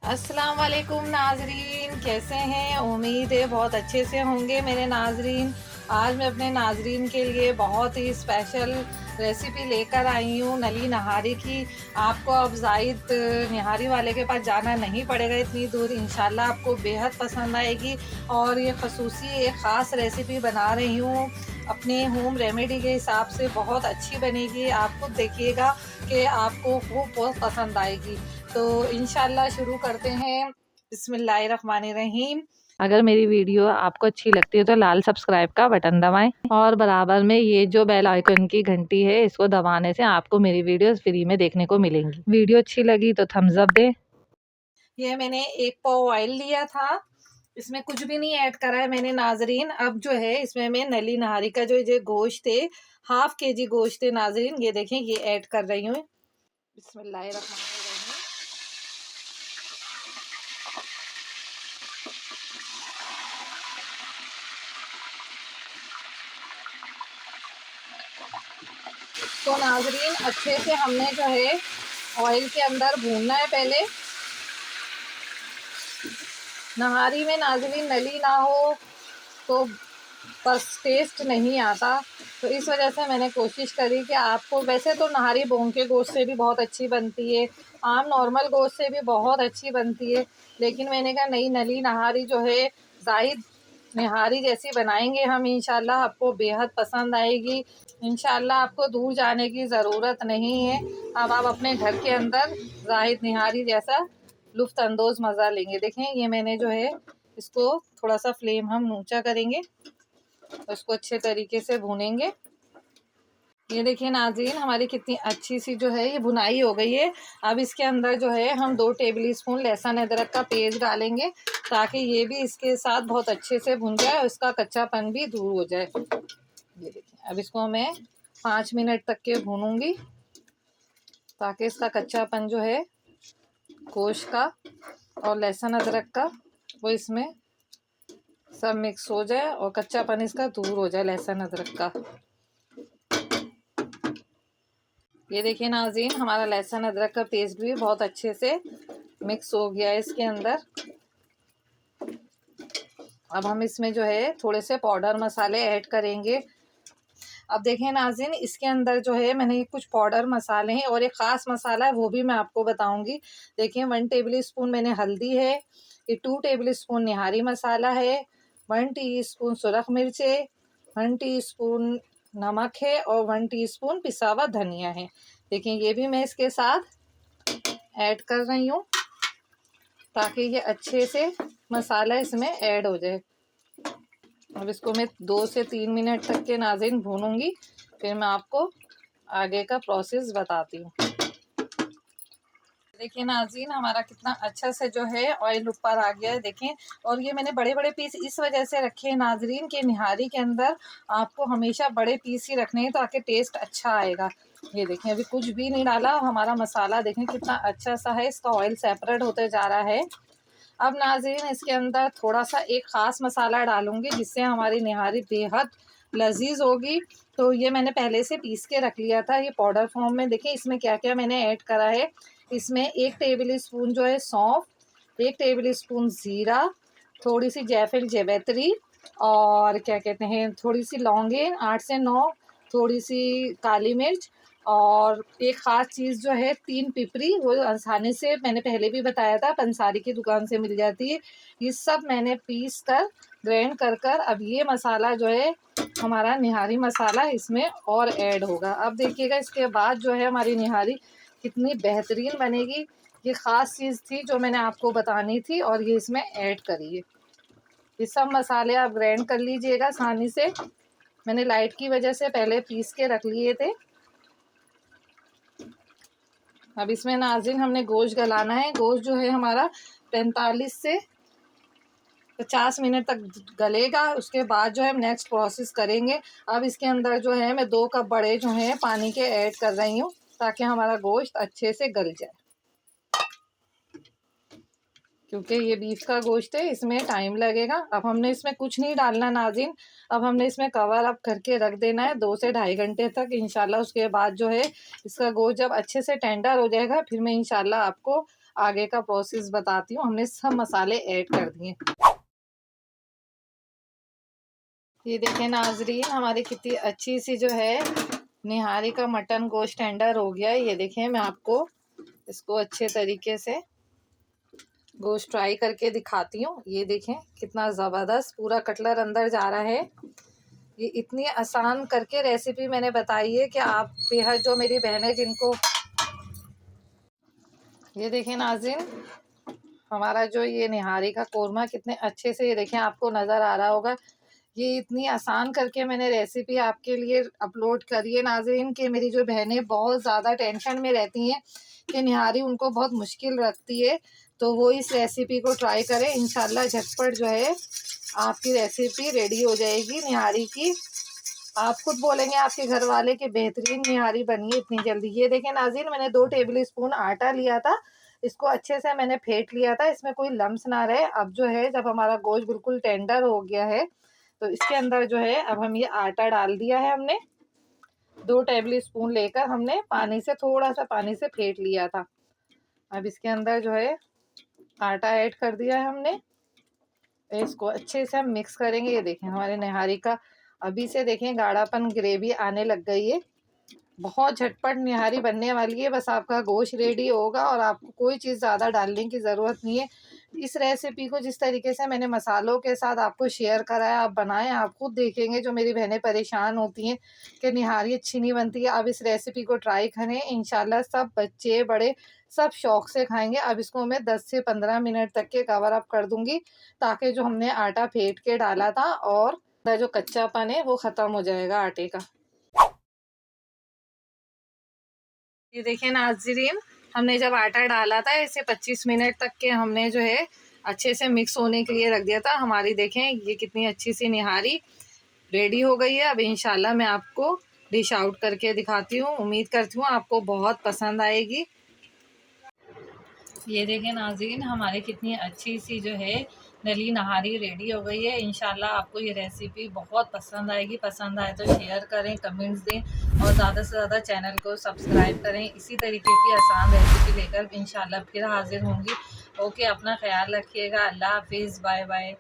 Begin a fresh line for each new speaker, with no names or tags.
अस्सलाम वालेकुम नाजरीन, कैसे हैं? उम्मीद है बहुत अच्छे से होंगे मेरे नाजरीन। आज मैं अपने नाजरीन के लिए बहुत ही स्पेशल रेसिपी लेकर आई हूँ नली नहारी की। आपको अब जाहिद निहारी वाले के पास जाना नहीं पड़ेगा इतनी दूर। इंशाल्लाह आपको बेहद पसंद आएगी और ये खसूसी एक ख़ास रेसिपी बना रही हूँ अपने होम रेमेडी के हिसाब से। बहुत अच्छी बनेगी, आप खुद देखिएगा कि आपको खूब बहुत पसंद आएगी। तो इंशाल्लाह शुरू करते हैं। बिस्मिल्लाहिर्रहमानिर्रहीम। अगर मेरी वीडियो आपको अच्छी लगती है तो लाल सब्सक्राइब का बटन दबाएं और बराबर में ये जो बेल आइकन की घंटी है इसको दबाने से आपको मेरी वीडियोस फ्री में देखने को मिलेंगी। वीडियो अच्छी लगी तो थम्स अप दे। ये मैंने एक पाव ऑयल लिया था, इसमें कुछ भी नहीं ऐड करा है मैंने नाजरीन। अब जो है इसमें मैं नली नहारी का जो गोश्त है, हाफ केजी गोश्त है नाजरीन, ये देखें ये ऐड कर रही हूँ। बिस्मिल्लाहिर्रहमानिर्रहीम। तो नाजरीन अच्छे से हमने जो है ऑयल के अंदर भूनना है पहले। नहारी में नाजरीन नली ना हो तो बस टेस्ट नहीं आता, तो इस वजह से मैंने कोशिश करी कि आपको, वैसे तो नहारी बोन के गोश्त से भी बहुत अच्छी बनती है, आम नॉर्मल गोश्त से भी बहुत अच्छी बनती है, लेकिन मैंने कहा नई नली नहारी जो है जाहिद निहारी जैसी बनाएंगे हम। इंशाल्लाह आपको बेहद पसंद आएगी। इंशाल्लाह आपको दूर जाने की ज़रूरत नहीं है, अब आप अपने घर के अंदर जाहिद निहारी जैसा लुफ्त अंदोज़ मज़ा लेंगे। देखें ये मैंने जो है इसको थोड़ा सा फ्लेम हम ऊंचा करेंगे, उसको अच्छे तरीके से भूनेंगे। ये देखिए नाज़रीन हमारी कितनी अच्छी सी जो है ये भुनाई हो गई है। अब इसके अंदर जो है हम 2 टेबल स्पून लहसुन अदरक का पेस्ट डालेंगे ताकि ये भी इसके साथ बहुत अच्छे से भुन जाए और इसका कच्चापन भी दूर हो जाए। ये देखिए अब इसको मैं 5 मिनट तक के भूनूंगी ताकि इसका कच्चापन जो है गोश्त का और लहसुन अदरक का वो इसमें सब मिक्स हो जाए और कच्चापन इसका दूर हो जाए लहसुन अदरक का। ये देखिए नाज़रीन हमारा लहसुन अदरक का पेस्ट भी बहुत अच्छे से मिक्स हो गया है इसके अंदर। अब हम इसमें जो है थोड़े से पाउडर मसाले ऐड करेंगे। अब देखें नाज़रीन इसके अंदर जो है मैंने कुछ पाउडर मसाले हैं और एक ख़ास मसाला है वो भी मैं आपको बताऊंगी। देखिए 1 टेबल स्पून मैंने हल्दी है, ये 2 टेबल स्पून निहारी मसाला है, 1 टीस्पून सुरख मिर्च है, 1 टीस्पून नमक है और 1 टीस्पून पिसा हुआ धनिया है। देखिए ये भी मैं इसके साथ ऐड कर रही हूँ ताकि ये अच्छे से मसाला इसमें ऐड हो जाए। अब इसको मैं 2 से 3 मिनट तक के नाज़रीन भूनूंगी, फिर मैं आपको आगे का प्रोसेस बताती हूँ। देखिए नाज़रीन हमारा कितना अच्छा से जो है ऑयल ऊपर आ गया है देखें। और ये मैंने बड़े बड़े पीस इस वजह से रखे हैं नाज़रीन के निहारी के अंदर आपको हमेशा बड़े पीस ही रखने हैं ताकि टेस्ट अच्छा आएगा। ये देखें अभी कुछ भी नहीं डाला, हमारा मसाला देखें कितना अच्छा सा है, इसका ऑयल सेपरेट होते जा रहा है। अब नाज़रीन इसके अंदर थोड़ा सा एक ख़ास मसाला डालूंगी जिससे हमारी निहारी बेहद लजीज होगी। तो ये मैंने पहले से पीस के रख लिया था ये पाउडर फॉर्म में। देखिए इसमें क्या क्या मैंने ऐड करा है। इसमें 1 टेबल स्पून जो है सौंफ, 1 टेबल स्पून ज़ीरा, थोड़ी सी जायफल जैवित्री और क्या कहते हैं थोड़ी सी लौंगे 8 से 9, थोड़ी सी काली मिर्च और एक ख़ास चीज़ जो है 3 पिपरी, वो आसानी से मैंने पहले भी बताया था पंसारी की दुकान से मिल जाती है। ये सब मैंने पीस कर ग्राइंड कर अब ये मसाला जो है हमारा निहारी मसाला इसमें और ऐड होगा। अब देखिएगा इसके बाद जो है हमारी निहारी कितनी बेहतरीन बनेगी। ये ख़ास चीज़ थी जो मैंने आपको बतानी थी और ये इसमें ऐड करिए। ये सब मसाले आप ग्राइंड कर लीजिएगा आसानी से, मैंने लाइट की वजह से पहले पीस के रख लिए थे। अब इसमें नाज़रीन हमने गोश्त गलाना है। गोश्त जो है हमारा 45 से 50 मिनट तक गलेगा, उसके बाद जो है हम नेक्स्ट प्रोसेस करेंगे। अब इसके अंदर जो है मैं 2 कप बड़े जो हैं पानी के ऐड कर रही हूँ ताकि हमारा गोश्त अच्छे से गल जाए, क्योंकि ये बीफ का गोश्त है इसमें टाइम लगेगा। अब हमने इसमें कुछ नहीं डालना नाज़रीन, अब हमने इसमें कवर अप करके रख देना है 2 से ढाई घंटे तक इंशाल्लाह। उसके बाद जो है इसका गोश्त जब अच्छे से टेंडर हो जाएगा फिर मैं इंशाल्लाह आपको आगे का प्रोसेस बताती हूँ। हमने सब मसाले ऐड कर दिए। ये देखें नाजरीन, हमारी कितनी अच्छी सी जो है निहारी का मटन गोश्त टेंडर हो गया। ये देखें, मैं आपको इसको अच्छे तरीके से गोश्त फ्राई करके दिखाती हूँ। ये देखें कितना ज़बरदस्त पूरा कटलर अंदर जा रहा है। ये इतनी आसान करके रेसिपी मैंने बताई है कि आप बेहद जो मेरी बहनें जिनको, ये देखें नाज़रीन, हमारा जो ये निहारी का कोरमा कितने अच्छे से, ये देखें आपको नज़र आ रहा होगा। ये इतनी आसान करके मैंने रेसिपी आपके लिए अपलोड करी है नाज़रीन कि मेरी जो बहनें बहुत ज़्यादा टेंशन में रहती हैं कि निहारी उनको बहुत मुश्किल लगती है, तो वो इस रेसिपी को ट्राई करें। इंशाल्लाह झटपट जो है आपकी रेसिपी रेडी हो जाएगी निहारी की। आप खुद बोलेंगे आपके घर वाले कि बेहतरीन निहारी बनी है इतनी जल्दी। ये देखें नाज़रीन, मैंने 2 टेबल स्पून आटा लिया था, इसको अच्छे से मैंने फेंट लिया था, इसमें कोई लम्स ना रहे। अब जो है जब हमारा गोश्त बिल्कुल टेंडर हो गया है तो इसके अंदर जो है अब हम ये आटा डाल दिया है। हमने 2 टेबल स्पून लेकर हमने पानी से, थोड़ा सा पानी से फेंट लिया था। अब इसके अंदर जो है आटा ऐड कर दिया है हमने। इसको अच्छे से हम मिक्स करेंगे। ये देखें हमारे निहारी का अभी से देखें गाढ़ापन, ग्रेवी आने लग गई है। बहुत झटपट निहारी बनने वाली है। बस आपका गोश्त रेडी होगा और आपको कोई चीज़ ज़्यादा डालने की ज़रूरत नहीं है। इस रेसिपी को जिस तरीके से मैंने मसालों के साथ आपको शेयर कराया, आप बनाएं, आप खुद देखेंगे जो मेरी बहनें परेशान होती हैं कि निहारी अच्छी नहीं बनती है। अब इस रेसिपी को ट्राई करें, इंशाल्लाह सब बच्चे बड़े सब शौक से खाएंगे। अब इसको मैं 10 से 15 मिनट तक के कवर अप कर दूंगी ताकि जो हमने आटा फेंट के डाला था और जो कच्चापन है वो ख़त्म हो जाएगा आटे का। ये देखिए नाज़रीन, हमने जब आटा डाला था इसे 25 मिनट तक के हमने जो है अच्छे से मिक्स होने के लिए रख दिया था। हमारी देखें ये कितनी अच्छी सी निहारी रेडी हो गई है। अब इंशाल्लाह मैं आपको डिश आउट करके दिखाती हूँ। उम्मीद करती हूँ आपको बहुत पसंद आएगी। ये देखें नाज़रीन, हमारी कितनी अच्छी सी जो है नली नहारी रेडी हो गई है। इंशाल्लाह आपको ये रेसिपी बहुत पसंद आएगी। पसंद आए तो शेयर करें, कमेंट्स दें और ज़्यादा से ज़्यादा चैनल को सब्सक्राइब करें। इसी तरीके की आसान रेसिपी लेकर इंशाल्लाह फिर हाजिर होंगी। ओके, अपना ख्याल रखिएगा। अल्लाह हाफिज़, बाय बाय।